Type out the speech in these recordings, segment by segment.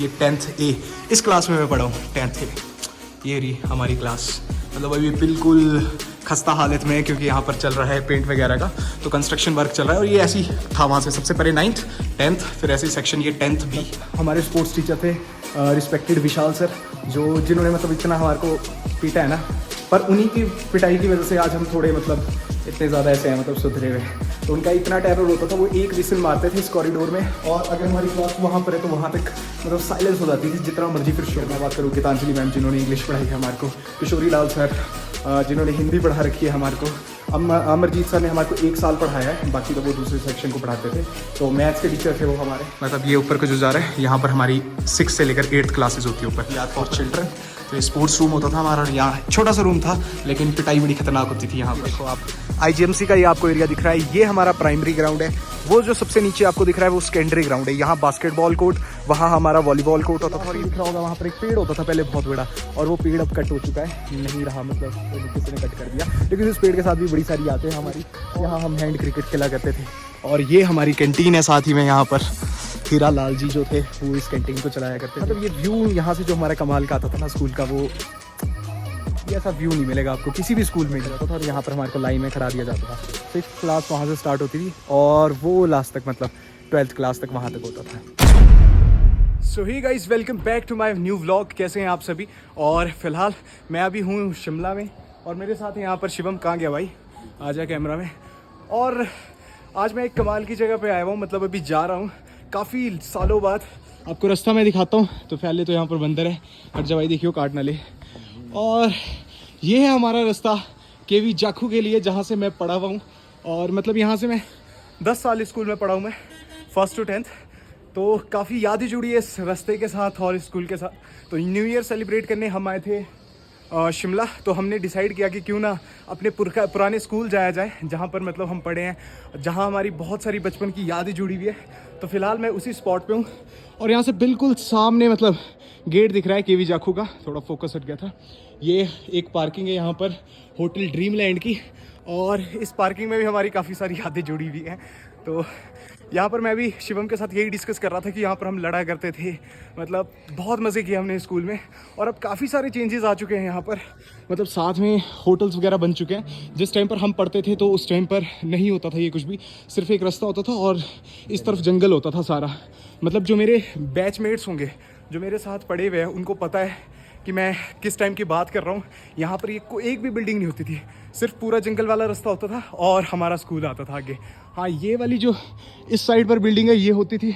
ये 10th A, इस class में मैं पढ़ा हूँ 10th A। ये रही हमारी क्लास, मतलब अभी बिल्कुल खस्ता हालत में है क्योंकि यहाँ पर चल रहा है पेंट वगैरह का, तो कंस्ट्रक्शन वर्क चल रहा है। और ये ऐसी था वहाँ से सबसे पहले 9th 10th, फिर ऐसे सेक्शन ये 10th B। हमारे स्पोर्ट्स टीचर थे रिस्पेक्टेड विशाल सर, जिन्होंने मतलब इतना हमारे को पीटा है ना, पर उन्हीं की पिटाई की वजह से आज हम थोड़े मतलब इतने ज़्यादा ऐसे हैं, मतलब सुधरे हुए। तो उनका इतना टेरर होता था, वो एक विसिल मारते थे इस कॉरिडोर में, और अगर हमारी क्लास वहाँ पर है तो वहाँ तक मतलब साइलेंस हो जाती थी जितना मर्जी। फिर शोर में बात करूँ, गीतांजलि मैम जिन्होंने इंग्लिश पढ़ाई है हमारे को, किशोरी लाल सर जिन्होंने हिंदी पढ़ा रखी है हमारे को, अमरजीत सर ने हमारे को 1 साल पढ़ाया है, बाकी तो वो दूसरे सेक्शन को पढ़ाते थे। तो मैथ्स के टीचर थे वो हमारे। मतलब ये ऊपर का जो जा रहा है, यहाँ पर हमारी 6 से लेकर 8th क्लासेज होती है ऊपर, याद फॉर चिल्ड्रन। तो स्पोर्ट्स रूम होता था हमारा, यहाँ छोटा सा रूम था लेकिन पिटाई बड़ी खतरनाक होती थी यहाँ पर। देखो आप IGMC का ये आपको एरिया दिख रहा है, ये हमारा प्राइमरी ग्राउंड है। वो जो सबसे नीचे आपको दिख रहा है वो सेकेंडरी ग्राउंड है। यहाँ बास्केटबॉल कोर्ट, वहाँ हमारा वॉलीबॉल कोर्ट होता था। और ये दिख रहा होगा वहाँ पर एक पेड़ होता था पहले बहुत बड़ा, और वो पेड़ अब कट हो चुका है, नहीं रहा, मतलब किसी ने कट कर दिया। लेकिन इस पेड़ के साथ भी बड़ी सारी यादें हैं हमारी। यहाँ हम हैंड क्रिकेट खेला करते थे। और ये हमारी कैंटीन है साथ ही में, यहाँ पर हीरा लाल जी जो थे वो इस कैंटीन को चलाया करते थे। मतलब ये व्यू यहाँ से जो हमारा कमाल का आता था ना स्कूल का, वो ये ऐसा व्यू नहीं मिलेगा आपको किसी भी स्कूल में जाता था। और यहाँ पर हमारे को लाइन में खड़ा दिया जाता था। 6th क्लास वहाँ से स्टार्ट होती थी और वो लास्ट तक मतलब 12th क्लास तक वहाँ तक होता था। So hi guys, welcome back to my new vlog. कैसे हैं आप सभी? और फिलहाल मैं अभी हूँ शिमला में, और मेरे साथ यहाँ पर शिवम। कहाँ गया भाई? आ जा कैमरा में। और आज मैं एक कमाल की जगह पे आया हुआ हूँ, मतलब अभी जा रहा हूँ काफ़ी सालों बाद। आपको रास्ता मैं दिखाता हूँ। तो पहले तो यहाँ पर बंदर है, हट जा भाई, देखियो काट ना ले। और ये है हमारा रास्ता केवी जाखू के लिए, जहाँ से मैं पढ़ा हुआ हूँ। और मतलब यहाँ से मैं 10 साल स्कूल में पढ़ा हूँ मैं, 1st to 10th। तो काफ़ी यादें जुड़ी है इस रास्ते के साथ और स्कूल के साथ। तो न्यू ईयर सेलिब्रेट करने हम आए थे शिमला। तो हमने डिसाइड किया कि क्यों ना अपने पुराने स्कूल जाया जाए, जहाँ पर मतलब हम पढ़े हैं, जहाँ हमारी बहुत सारी बचपन की यादें जुड़ी हुई है। तो फिलहाल मैं उसी स्पॉट पे हूँ, और यहाँ से बिल्कुल सामने मतलब गेट दिख रहा है केवी जाखू का। थोड़ा फोकस हट गया था। ये एक पार्किंग है यहाँ पर होटल ड्रीमलैंड की, और इस पार्किंग में भी हमारी काफ़ी सारी यादें जुड़ी हुई हैं। तो यहाँ पर मैं भी शिवम के साथ यही डिस्कस कर रहा था कि यहाँ पर हम लड़ा करते थे, मतलब बहुत मज़े किए हमने स्कूल में। और अब काफ़ी सारे चेंजेस आ चुके हैं यहाँ पर, मतलब साथ में होटल्स वगैरह बन चुके हैं। जिस टाइम पर हम पढ़ते थे तो उस टाइम पर नहीं होता था ये कुछ भी, सिर्फ एक रास्ता होता था और इस तरफ जंगल होता था सारा। मतलब जो मेरे बैचमेट्स होंगे, जो मेरे साथ पढ़े हुए हैं, उनको पता है कि मैं किस टाइम की बात कर रहा हूँ। यहाँ पर एक भी बिल्डिंग नहीं होती थी, सिर्फ पूरा जंगल वाला रास्ता होता था और हमारा स्कूल आता था आगे। हाँ, ये वाली जो इस साइड पर बिल्डिंग है ये होती थी,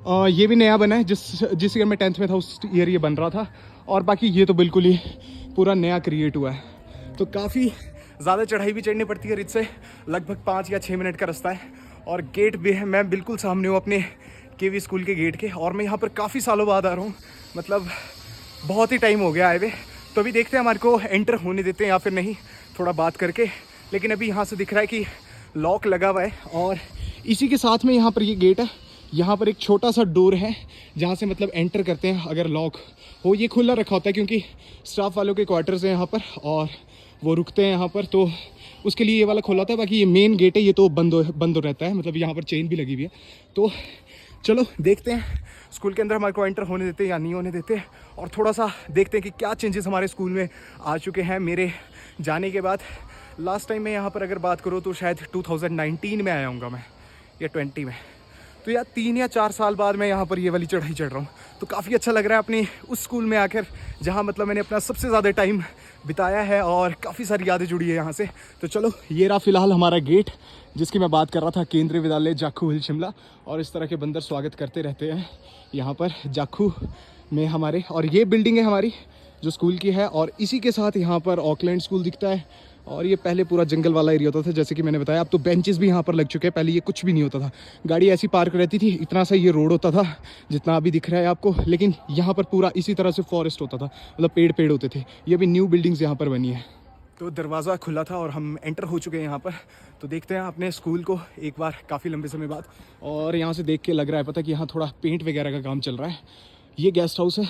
ये भी नया बना है। जिस ईयर में 10th में था उस ईयर ये बन रहा था। और बाकी ये तो बिल्कुल ही पूरा नया क्रिएट हुआ है। तो काफ़ी ज़्यादा चढ़ाई भी चढ़नी पड़ती है रिच से, लगभग 5 या 6 मिनट का रास्ता है। और गेट भी है, मैं बिल्कुल सामने हूँ अपने केवी स्कूल के गेट के। और मैं यहाँ पर काफ़ी सालों बाद आ रहा हूँ, मतलब बहुत ही टाइम हो गया आए हुए। तो अभी देखते हैं हमारे को एंटर होने देते हैं या फिर नहीं, थोड़ा बात करके। लेकिन अभी यहाँ से दिख रहा है कि लॉक लगा हुआ है, और इसी के साथ में यहाँ पर ये गेट है। यहाँ पर एक छोटा सा डोर है जहाँ से मतलब एंटर करते हैं अगर लॉक हो। ये खुला रखा होता है क्योंकि स्टाफ वालों के क्वार्टर्स हैं यहाँ पर और वो रुकते हैं यहाँ पर, तो उसके लिए ये वाला खोला होता है। बाकी ये मेन गेट है, ये तो बंद रहता है, मतलब यहाँ पर चेन भी लगी हुई है। तो चलो देखते हैं स्कूल के अंदर हमारे को एंटर होने देते हैं या नहीं होने देते, और थोड़ा सा देखते हैं कि क्या चेंजेस हमारे स्कूल में आ चुके हैं मेरे जाने के बाद। लास्ट टाइम मैं यहाँ पर अगर बात करूँ तो शायद 2019 में आया हूँगा मैं, या 20 में। तो यार 3 या 4 साल बाद मैं यहाँ पर ये वाली चढ़ाई चढ़ रहा हूँ। तो काफ़ी अच्छा लग रहा है अपनी उस स्कूल में आकर, जहाँ मतलब मैंने अपना सबसे ज़्यादा टाइम बिताया है, और काफ़ी सारी यादें जुड़ी है यहाँ से। तो चलो, ये रहा फिलहाल हमारा गेट जिसकी मैं बात कर रहा था, केंद्रीय विद्यालय जाखू हिल शिमला। और इस तरह के बंदर स्वागत करते रहते हैं यहाँ पर जाखू में हमारे। और ये बिल्डिंग है हमारी जो स्कूल की है, और इसी के साथ यहाँ पर ऑकलैंड स्कूल दिखता है। और ये पहले पूरा जंगल वाला एरिया होता था, जैसे कि मैंने बताया। अब तो बेंचेस भी यहाँ पर लग चुके हैं, पहले ये कुछ भी नहीं होता था, गाड़ी ऐसी पार्क रहती थी, इतना सा ये रोड होता था जितना अभी दिख रहा है आपको। लेकिन यहाँ पर पूरा इसी तरह से फॉरेस्ट होता था, मतलब पेड़ होते थे। ये भी न्यू बिल्डिंग्स यहाँ पर बनी है। तो दरवाज़ा खुला था और हम एंटर हो चुके हैं यहाँ पर। तो देखते हैं अपने स्कूल को एक बार काफ़ी लंबे समय बाद। और यहाँ से देख के लग रहा है पता कि यहाँ थोड़ा पेंट वगैरह का काम चल रहा है। ये गेस्ट हाउस है,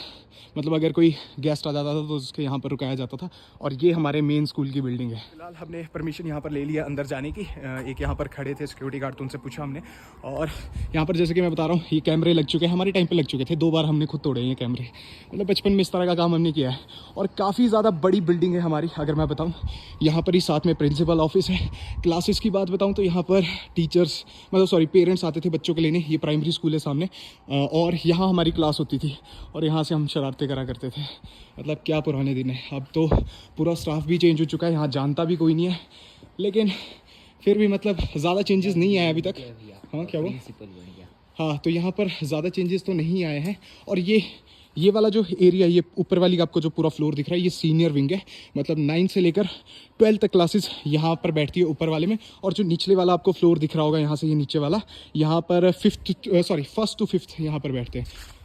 मतलब अगर कोई गेस्ट आ जाता था तो उसके यहाँ पर रुकाया जाता था। और ये हमारे मेन स्कूल की बिल्डिंग है। फिलहाल हमने परमिशन यहाँ पर ले लिया अंदर जाने की। एक यहाँ पर खड़े थे सिक्योरिटी गार्ड, तो उनसे पूछा हमने। और यहाँ पर जैसे कि मैं बता रहा हूँ, ये कैमरे लग चुके हैं, हमारे टाइम पर लग चुके थे। 2 बार हमने खुद तोड़े हैं ये कैमरे। मतलब बचपन में इस तरह का काम हमने किया है। और काफ़ी ज़्यादा बड़ी बिल्डिंग है हमारी। अगर मैं बताऊँ, यहाँ पर ही साथ में प्रिंसिपल ऑफिस है। क्लासेस की बात बताऊँ तो यहाँ पर टीचर्स पेरेंट्स आते थे बच्चों को लेने। ये प्राइमरी स्कूल है सामने, और यहाँ हमारी क्लास होती थी और यहाँ से हम शरारतें करा करते थे। मतलब क्या पुराने दिन है। अब तो पूरा स्टाफ भी चेंज हो चुका है, यहाँ जानता भी कोई नहीं है, लेकिन फिर भी मतलब ज़्यादा चेंजेस नहीं आए अभी तक। हाँ क्या हुआ? हाँ, तो यहाँ पर ज़्यादा चेंजेस तो नहीं आए हैं। और ये वाला जो एरिया, ये ऊपर वाली आपको जो पूरा फ्लोर दिख रहा है, ये सीनियर विंग है। मतलब 9 से लेकर 12 तक क्लासेस यहाँ पर बैठती है ऊपर वाले में। और जो निचले वाला आपको फ्लोर दिख रहा होगा, यहाँ से ये नीचे वाला, यहाँ पर 1st to 5th यहाँ पर बैठते हैं।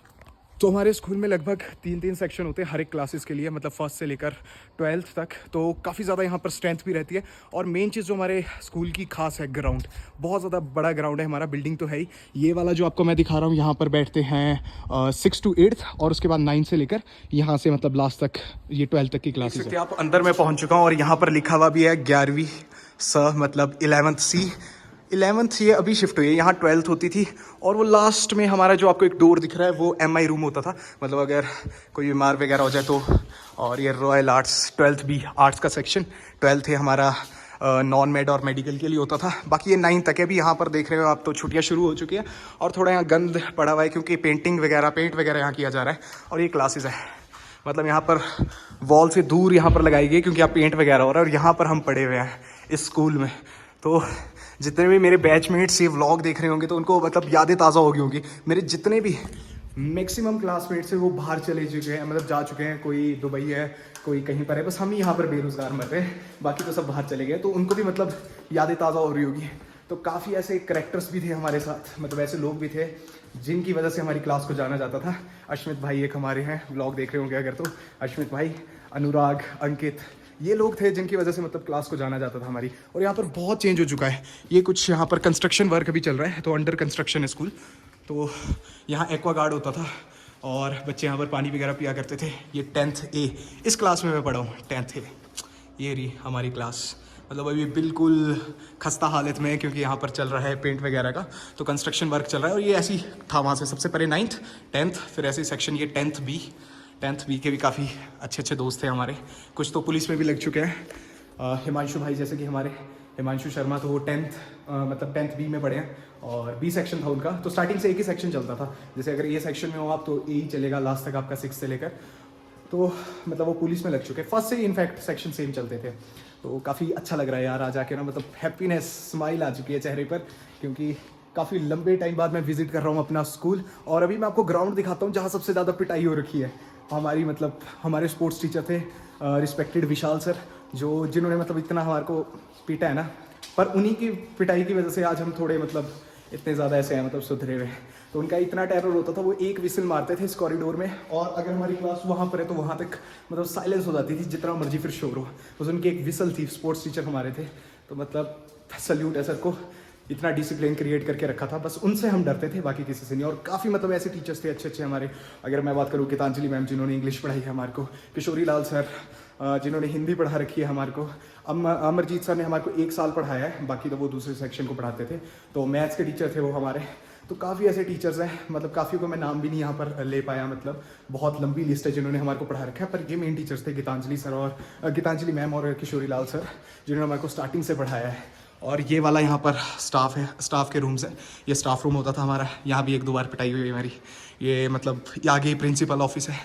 तो हमारे स्कूल में लगभग 3 सेक्शन होते हैं हर एक क्लासेस के लिए, मतलब 1st से लेकर 12th तक। तो काफ़ी ज़्यादा यहाँ पर स्ट्रेंथ भी रहती है। और मेन चीज़ जो हमारे स्कूल की खास है, ग्राउंड। बहुत ज़्यादा बड़ा ग्राउंड है हमारा। बिल्डिंग तो है ही। ये वाला जो आपको मैं दिखा रहा हूँ, यहाँ पर बैठते हैं 6 to 8 और उसके बाद 9 से लेकर यहाँ से मतलब लास्ट तक ये 12 तक की क्लासेस है। आप अंदर मैं पहुँच चुका हूँ और यहाँ पर लिखा हुआ भी है 11वीं स, मतलब 11th C। 11th ये अभी शिफ्ट हुई है, यहाँ 12th होती थी। और वो लास्ट में हमारा जो आपको एक डोर दिख रहा है, वो MI रूम होता था। मतलब अगर कोई बीमार वगैरह हो जाए तो। और ये रॉयल आर्ट्स 12th भी आर्ट्स का सेक्शन। 12th है हमारा नॉन मेड और मेडिकल के लिए होता था। बाकी ये 9 तक है। अभी यहाँ पर देख रहे हो आप, तो छुट्टियाँ शुरू हो चुकी है और थोड़ा यहाँ गंद पड़ा हुआ है क्योंकि पेंट वगैरह यहाँ किया जा रहा है। और ये क्लासेस है, मतलब यहाँ पर वॉल से दूर यहाँ पर लगाई गई क्योंकि यहाँ पेंट वगैरह हो रहा है। और यहाँ पर हम पढ़े हुए हैं इस स्कूल में। तो जितने भी मेरे बैचमेट्स ये व्लॉग देख रहे होंगे तो उनको मतलब यादें ताज़ा हो गई होंगी। मेरे जितने भी मैक्सिमम क्लासमेट्स हैं वो बाहर चले चुके हैं, मतलब जा चुके हैं। कोई दुबई है, कोई कहीं पर है, बस हम ही यहाँ पर बेरोज़गार मर रहे हैं। बाकी तो सब बाहर चले गए। तो उनको भी मतलब यादें ताज़ा हो रही होगी। तो काफ़ी ऐसे कैरेक्टर्स भी थे हमारे साथ, मतलब ऐसे लोग भी थे जिनकी वजह से हमारी क्लास को जाना जाता था। अश्मित भाई एक हमारे हैं, व्लॉग देख रहे होंगे अगर, तो अश्मित भाई, अनुराग, अंकित, ये लोग थे जिनकी वजह से मतलब क्लास को जाना जाता था हमारी। और यहाँ पर बहुत चेंज हो चुका है। ये कुछ यहाँ पर कंस्ट्रक्शन वर्क अभी चल रहा है, तो अंडर कंस्ट्रक्शन है स्कूल। तो यहाँ एक्वा गार्ड होता था और बच्चे यहाँ पर पानी वगैरह पिया करते थे। ये 10th A, इस क्लास में मैं पढ़ा हूँ, 10th A। ये रही हमारी क्लास। मतलब अभी बिल्कुल खस्ता हालत में है क्योंकि यहाँ पर चल रहा है पेंट वगैरह का, तो कंस्ट्रक्शन वर्क चल रहा है। और ये ऐसी था वहाँ से सबसे पहले 9th, 10th, फिर ऐसे सेक्शन ये 10th B के भी काफ़ी अच्छे दोस्त थे हमारे। कुछ तो पुलिस में भी लग चुके हैं। हिमांशु भाई जैसे कि हमारे हिमांशु शर्मा, तो वो 10th B में पढ़े हैं। और B सेक्शन था उनका, तो स्टार्टिंग से एक ही सेक्शन चलता था। जैसे अगर A सेक्शन में हो आप तो A ही चलेगा लास्ट तक आपका 6 से लेकर। तो मतलब वो पुलिस में लग चुके, फर्स्ट से ही इनफैक्ट सेक्शन सेम चलते थे। तो काफ़ी अच्छा लग रहा है यार आज आके ना, मतलब हैप्पीनेस, स्माइल आ चुकी है चेहरे पर, क्योंकि काफ़ी लंबे टाइम बाद मैं विजिट कर रहा हूँ अपना स्कूल। और अभी मैं आपको ग्राउंड दिखाता हूँ जहाँ सबसे ज़्यादा पिटाई हो रखी है हमारी। मतलब हमारे स्पोर्ट्स टीचर थे रिस्पेक्टेड विशाल सर, जिन्होंने मतलब इतना हमारे को पीटा है ना, पर उन्हीं की पिटाई की वजह से आज हम थोड़े मतलब इतने ज़्यादा ऐसे हैं, मतलब सुधरे हुए। तो उनका इतना टेरर होता था, वो एक विसिल मारते थे इस कॉरिडोर में, और अगर हमारी क्लास वहाँ पर है तो वहाँ तक मतलब साइलेंस हो जाती थी, जितना मर्जी फिर शोर हो। बस उनकी एक विसल थी, स्पोर्ट्स टीचर हमारे थे। तो मतलब सल्यूट है सर को, इतना डिसिप्लिन क्रिएट करके रखा था। बस उनसे हम डरते थे, बाकी किसी से नहीं। और काफ़ी मतलब ऐसे टीचर्स थे अच्छे हमारे। अगर मैं बात करूँ गीतांजलि मैम, जिन्होंने इंग्लिश पढ़ाई है हमारे को, किशोरी लाल सर जिन्होंने हिंदी पढ़ा रखी है हमारे को, अमरजीत सर ने हमारे को 1 साल पढ़ाया है, बाकी तो वो दूसरे सेक्शन को पढ़ाते थे। तो मैथ्स के टीचर थे वो हमारे। तो काफ़ी ऐसे टीचर्स हैं, मतलब काफ़ी को मैं नाम भी नहीं यहाँ पर ले पाया, मतलब बहुत लंबी लिस्ट है जिन्होंने हमारे को पढ़ा रखा है। पर ये मेन टीचर्स थे गीतांजलि सर और गीतांजलि मैम और किशोरी लाल सर, जिन्होंने हमारे को स्टार्टिंग से पढ़ाया है। और ये वाला यहाँ पर स्टाफ है, स्टाफ के रूम्स हैं। ये स्टाफ रूम होता था हमारा, यहाँ भी 1-2 बार पिटाई हुई है हमारी। ये मतलब आगे प्रिंसिपल ऑफिस है।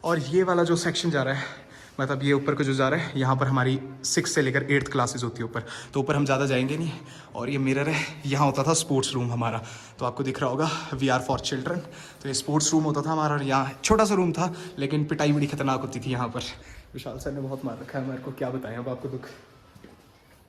और ये वाला जो सेक्शन जा रहा है, मतलब ये ऊपर को जो जा रहा है, यहाँ पर हमारी 6 से लेकर 8th क्लासेस होती है ऊपर। तो ऊपर हम ज़्यादा जाएंगे नहीं। और ये मिरर है, यहाँ होता था स्पोर्ट्स रूम हमारा। तो आपको दिख रहा होगा VR फॉर चिल्ड्रन। तो ये स्पोर्ट्स रूम होता था हमारा। और यहाँ छोटा सा रूम था, लेकिन पिटाई बड़ी खतरनाक होती थी यहाँ पर। विशाल सर ने बहुत मार रखा है हमारे को, क्या बताएं अब आपको दुख।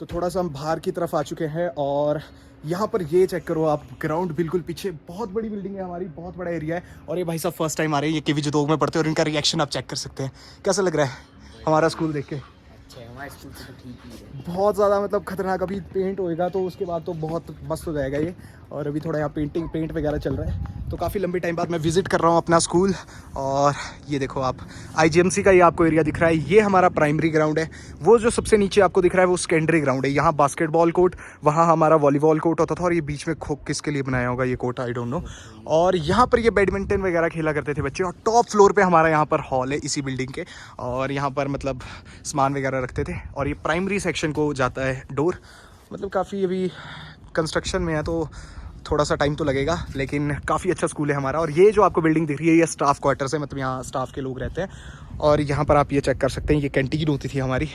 तो थोड़ा सा हम बाहर की तरफ आ चुके हैं और यहाँ पर ये चेक करो आप, ग्राउंड बिल्कुल पीछे, बहुत बड़ी बिल्डिंग है हमारी, बहुत बड़ा एरिया है। और ये भाई साहब फर्स्ट टाइम आ रहे हैं, ये KV जोतोग में पढ़ते हैं, और इनका रिएक्शन आप चेक कर सकते हैं। कैसा लग रहा है हमारा स्कूल देख के? अच्छा, हमारा स्कूल तो ठीक ही है। बहुत ज़्यादा मतलब खतरनाक। अभी पेंट होएगा तो उसके बाद तो बहुत मस्त हो जाएगा ये। और अभी थोड़ा यहाँ पेंट वगैरह चल रहा है। तो काफ़ी लंबे टाइम बाद मैं विज़िट कर रहा हूँ अपना स्कूल। और ये देखो आप IGMC का ये आपको एरिया दिख रहा है, ये हमारा प्राइमरी ग्राउंड है। वो जो सबसे नीचे आपको दिख रहा है वो सेकेंडरी ग्राउंड है। यहाँ बास्केटबॉल कोर्ट, वहाँ हमारा वॉलीबॉल कोर्ट होता था, और ये बीच में खो किसके लिए बनाया होगा ये कोर्ट, आई डोंट नो। और यहाँ पर ये बैडमिंटन वगैरह खेला करते थे बच्चे। और टॉप फ्लोर पर हमारा यहाँ पर हॉल है इसी बिल्डिंग के, और यहाँ पर मतलब सामान वगैरह रखते थे। और ये प्राइमरी सेक्शन को जाता है डोर। मतलब काफ़ी अभी कंस्ट्रक्शन में है तो थोड़ा सा टाइम तो लगेगा, लेकिन काफ़ी अच्छा स्कूल है हमारा। और ये जो आपको बिल्डिंग दिख रही है ये स्टाफ क्वार्टर्स है, मतलब यहाँ स्टाफ के लोग रहते हैं। और यहाँ पर आप ये चेक कर सकते हैं, ये कैंटीन होती थी हमारी,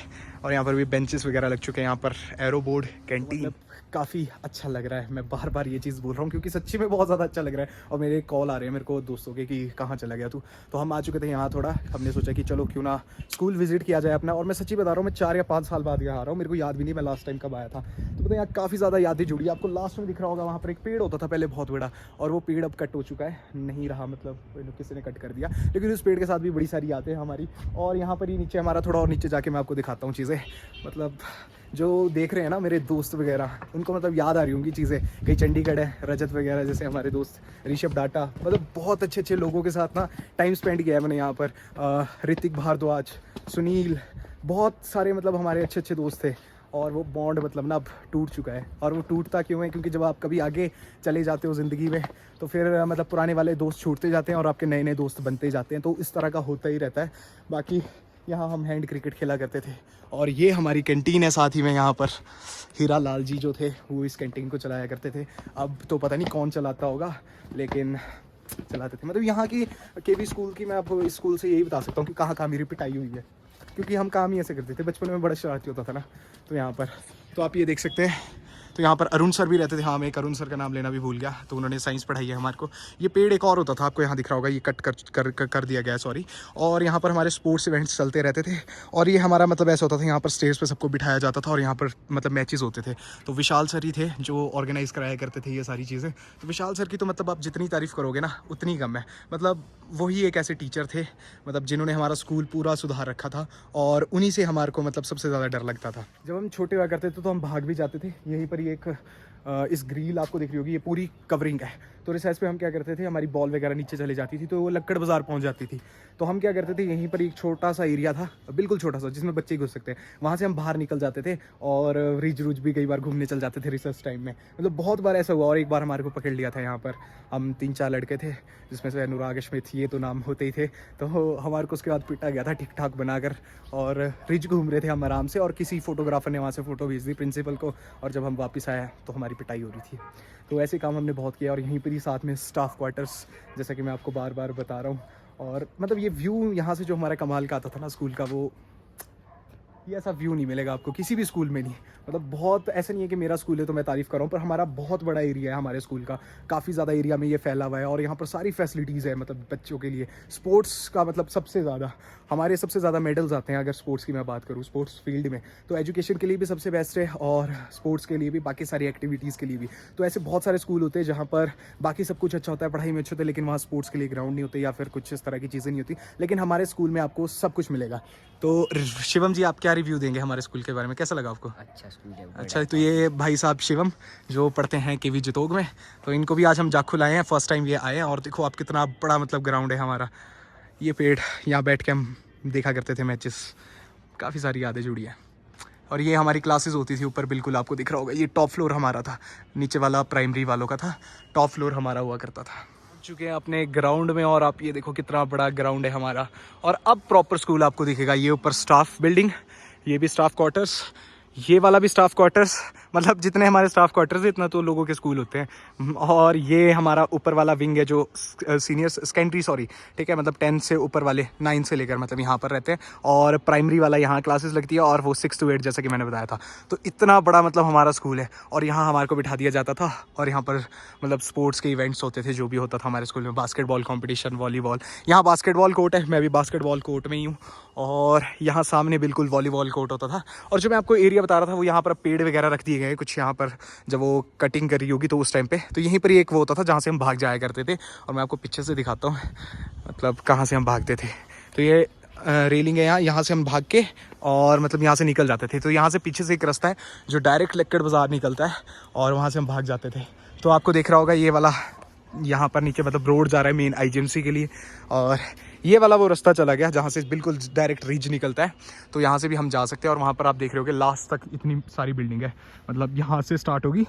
और यहाँ पर भी बेंचेस वगैरह लग चुके हैं। यहाँ पर एरो बोर्ड कैंटीन, काफ़ी अच्छा लग रहा है। मैं बार बार ये चीज़ बोल रहा हूँ क्योंकि सच्ची में बहुत ज़्यादा अच्छा लग रहा है। और मेरे कॉल आ रहे हैं मेरे को दोस्तों के कि कहाँ चला गया तू। तो हम आ चुके थे यहाँ थोड़ा, हमने सोचा कि चलो क्यों ना स्कूल विजिट किया जाए अपना। और मैं सच्ची बता रहा हूँ, मैं 4 या 5 साल बाद यहाँ आ रहा हूँ, मेरे को याद भी नहीं मैं लास्ट टाइम कब आया था। तो पता है यहाँ काफ़ी ज़्यादा यादें जुड़ी। आपको लास्ट में दिख रहा होगा वहाँ पर एक पेड़ होता था पहले बहुत बड़ा, और वो पेड़ अब कट हो चुका है, नहीं रहा, मतलब किसी ने कट कर दिया। लेकिन उस पेड़ के साथ भी बड़ी सारी यादें हैं हमारी। और यहाँ पर ही नीचे हमारा, थोड़ा और नीचे जाके मैं आपको दिखाता हूँ चीज़ें। मतलब जो देख रहे हैं ना मेरे दोस्त वगैरह, उनको मतलब याद आ रही होंगी चीज़ें। कहीं चंडीगढ़ है, रजत वगैरह जैसे हमारे दोस्त, ऋषभ डाटा, मतलब बहुत अच्छे अच्छे लोगों के साथ ना टाइम स्पेंड किया है मैंने यहाँ पर। ऋतिक भारद्वाज, सुनील, बहुत सारे मतलब हमारे अच्छे अच्छे दोस्त थे। और वो बॉन्ड मतलब ना अब टूट चुका है। और वो टूटता क्यों है, क्योंकि जब आप कभी आगे चले जाते हो ज़िंदगी में तो फिर मतलब पुराने वाले दोस्त छूटते जाते हैं और आपके नए नए दोस्त बनते जाते हैं। तो इस तरह का होता ही रहता है। बाकी यहाँ हम हैंड क्रिकेट खेला करते थे। और ये हमारी कैंटीन है साथ ही में। यहाँ पर हीरा लाल जी जो थे वो इस कैंटीन को चलाया करते थे। अब तो पता नहीं कौन चलाता होगा, लेकिन चलाते थे। मतलब यहाँ की केवी स्कूल की मैं आपको इस स्कूल से यही बता सकता हूँ कि कहाँ कहाँ मेरी पिटाई हुई है, क्योंकि हम काम ही ऐसे करते थे बचपन में, बड़ा शरारती होता था ना। तो यहाँ पर तो आप ये देख सकते हैं। तो यहाँ पर अरुण सर भी रहते थे। हाँ, मैं एक अरुण सर का नाम लेना भी भूल गया। तो उन्होंने साइंस पढ़ाई है हमारे को। ये पेड़ एक और होता था, आपको यहाँ दिख रहा होगा, ये कट कर दिया गया, सॉरी। और यहाँ पर हमारे स्पोर्ट्स इवेंट्स चलते रहते थे। और ये हमारा मतलब ऐसा होता था, यहाँ पर स्टेज पे सबको बिठाया जाता था और यहाँ पर मतलब मैचेस होते थे। तो विशाल सर ही थे जो ऑर्गेनाइज़ कराया करते थे ये सारी चीज़ें। तो विशाल सर की तो मतलब आप जितनी तारीफ़ करोगे ना उतनी कम है। मतलब वही एक ऐसे टीचर थे मतलब जिन्होंने हमारा स्कूल पूरा सुधार रखा था। और उन्हीं से हमारे को मतलब सबसे ज़्यादा डर लगता था। जब हम छोटे हुआ करते थे तो हम भाग भी जाते थे। यहीं पर ही एक इस ग्रिल आपको दिख रही होगी, ये पूरी कवरिंग है। तो रिसर्च पे हम क्या करते थे, हमारी बॉल वगैरह नीचे चली जाती थी तो वो लक्कड़ बाज़ार पहुंच जाती थी। तो हम क्या करते थे, यहीं पर एक छोटा सा एरिया था, बिल्कुल छोटा सा, जिसमें बच्चे घुस सकते हैं, वहाँ से हम बाहर निकल जाते थे और रिज रूज भी कई बार घूमने चल जाते थे रिसर्च टाइम में। मतलब बहुत बार ऐसा हुआ। और एक बार हमारे को पकड़ लिया था यहाँ पर, हम 3-4 लड़के थे जिसमें से अनुराग स्मिथ ये तो नाम होते ही थे। तो हमारे को उसके बाद पिटा गया था ठीक ठाक बनाकर। और रिज घूम रहे थे हम आराम से, और किसी फोटोग्राफर ने वहाँ से फ़ोटो भेज दी प्रिंसिपल को। और जब हम वापस आए तो हमारी पिटाई हो रही थी। तो ऐसे काम हमने बहुत किया। और यहीं पर ही साथ में स्टाफ क्वार्टर्स, जैसा कि मैं आपको बार बार बता रहा हूँ। और मतलब ये व्यू यहाँ से जो हमारा कमाल का आता था ना स्कूल का, वो ये ऐसा व्यू नहीं मिलेगा आपको किसी भी स्कूल में नहीं। मतलब बहुत ऐसा नहीं है कि मेरा स्कूल है तो मैं तारीफ़ कर रहा हूँ, पर हमारा बहुत बड़ा एरिया है हमारे स्कूल का, काफ़ी ज़्यादा एरिया में ये फैला हुआ है। और यहाँ पर सारी फैसिलिटीज़ है मतलब बच्चों के लिए। स्पोर्ट्स का मतलब सबसे ज़्यादा, हमारे सबसे ज़्यादा मेडल्स आते हैं अगर स्पोर्ट्स की मैं बात करूँ, स्पोर्ट्स फील्ड में। तो एजुकेशन के लिए भी सबसे बेस्ट है और स्पोर्ट्स के लिए भी, बाकी सारी एक्टिविटीज़ के लिए भी। तो ऐसे बहुत सारे स्कूल होते हैं जहाँ पर बाकी सब कुछ अच्छा होता है, पढ़ाई में अच्छे होते हैं, लेकिन वहाँ स्पोर्ट्स के लिए ग्राउंड नहीं होते या फिर कुछ इस तरह की चीज़ें नहीं होती। लेकिन हमारे स्कूल में आपको सब कुछ मिलेगा। तो शिवम जी, आप क्या रिव्यू देंगे हमारे स्कूल के बारे में, कैसा लगा आपको? अच्छा स्कूल है। अच्छा, तो ये भाई साहब शिवम जो पढ़ते हैं केवी जितोग में, तो इनको भी आज हम जाखू लाए हैं, फर्स्ट टाइम ये आए हैं। और देखो आप कितना बड़ा मतलब ग्राउंड है हमारा। ये पेड़, यहाँ बैठ के हम देखा करते थे मैचेस, काफ़ी सारी यादें जुड़ी हैं। और ये हमारी क्लासेस होती थी ऊपर, बिल्कुल आपको दिख रहा होगा, ये टॉप फ्लोर हमारा था, नीचे वाला प्राइमरी वालों का था, टॉप फ्लोर हमारा हुआ करता था। चुके हैं अपने ग्राउंड में और आप ये देखो कितना बड़ा ग्राउंड है हमारा। और अब प्रॉपर स्कूल आपको दिखेगा। ये ऊपर स्टाफ बिल्डिंग, ये भी स्टाफ क्वार्टर्स, ये वाला भी स्टाफ क्वार्टर्स, मतलब जितने हमारे स्टाफ क्वार्टर्स है इतना तो लोगों के स्कूल होते हैं। और ये हमारा ऊपर वाला विंग है जो सीनियर सेकेंडरी, सॉरी ठीक है, मतलब 10 से ऊपर वाले 9 से लेकर मतलब यहाँ पर रहते हैं। और प्राइमरी वाला यहाँ क्लासेस लगती है और वो 6 to 8 जैसा कि मैंने बताया था। तो इतना बड़ा मतलब हमारा स्कूल है। और यहाँ हमारे को बिठा दिया जाता था और यहाँ पर मतलब स्पोर्ट्स के इवेंट्स होते थे, जो भी होता था हमारे स्कूल में, बास्केटबॉल कॉम्पिटिशन, वॉलीबॉल। यहाँ बास्केटबॉल कोर्ट है, मैं भी बास्केटबॉल कोर्ट में ही हूँ। और यहाँ सामने बिल्कुल वॉलीबॉल कोर्ट होता था। और जो मैं आपको एरिया बता रहा था वो यहाँ पर पेड़ वगैरह रख दिए गए कुछ, यहाँ पर जब वो कटिंग करी होगी तो उस टाइम पे, तो यहीं पर ही एक वो होता था जहाँ से हम भाग जाया करते थे। और मैं आपको पीछे से दिखाता हूँ मतलब कहाँ से हम भागते थे। तो ये रेलिंग है यहाँ से हम भाग के और मतलब यहाँ से निकल जाते थे। तो यहाँ से पीछे से एक रास्ता है जो डायरेक्ट लक्कड़ बाज़ार निकलता है और वहाँ से हम भाग जाते थे। तो आपको देख रहा होगा ये वाला यहाँ पर नीचे मतलब रोड जा रहा है मेन IGMC के लिए, और ये वाला वो रास्ता चला गया जहाँ से बिल्कुल डायरेक्ट रिज निकलता है। तो यहाँ से भी हम जा सकते हैं, और वहाँ पर आप देख रहे होगे लास्ट तक इतनी सारी बिल्डिंग है, मतलब यहाँ से स्टार्ट होगी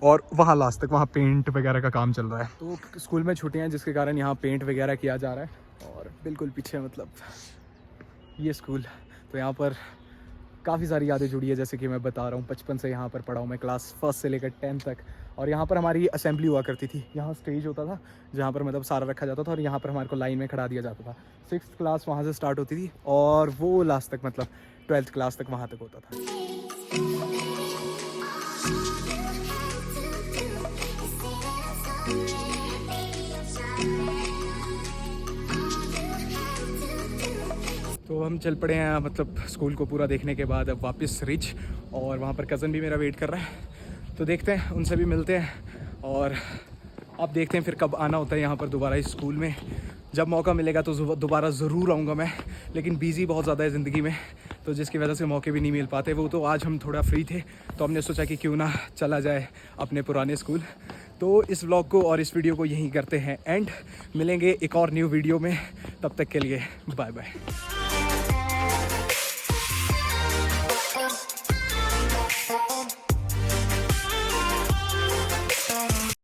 और वहाँ लास्ट तक, वहाँ पेंट वगैरह का काम चल रहा है। तो स्कूल में छुट्टियाँ हैं जिसके कारण यहाँ पेंट वगैरह किया जा रहा है, और बिल्कुल पीछे मतलब ये स्कूल। तो यहाँ पर काफ़ी सारी यादें जुड़ी है, जैसे कि मैं बता रहा हूँ बचपन से यहाँ पर पढ़ा हूँ मैं, क्लास 1 से लेकर 10 तक। और यहाँ पर हमारी असेंबली हुआ करती थी, यहाँ स्टेज होता था जहाँ पर मतलब सारा रखा जाता था, और यहाँ पर हमारे को लाइन में खड़ा दिया जाता था। 6th क्लास वहाँ से स्टार्ट होती थी और वो लास्ट तक मतलब 12th क्लास तक वहाँ तक होता था। तो हम चल पड़े हैं मतलब स्कूल को पूरा देखने के बाद अब वापस रिच, और वहाँ पर कज़न भी मेरा वेट कर रहा है। तो देखते हैं, उनसे भी मिलते हैं, और अब देखते हैं फिर कब आना होता है यहाँ पर दोबारा इस स्कूल में। जब मौका मिलेगा तो दोबारा ज़रूर आऊँगा मैं, लेकिन बिज़ी बहुत ज़्यादा है ज़िंदगी में, तो जिसकी वजह से मौके भी नहीं मिल पाते। वो तो आज हम थोड़ा फ्री थे तो हमने सोचा कि क्यों ना चला जाए अपने पुराने स्कूल। तो इस व्लॉग को और इस वीडियो को यहीं करते हैं एंड, मिलेंगे एक और न्यू वीडियो में, तब तक के लिए बाय बाय।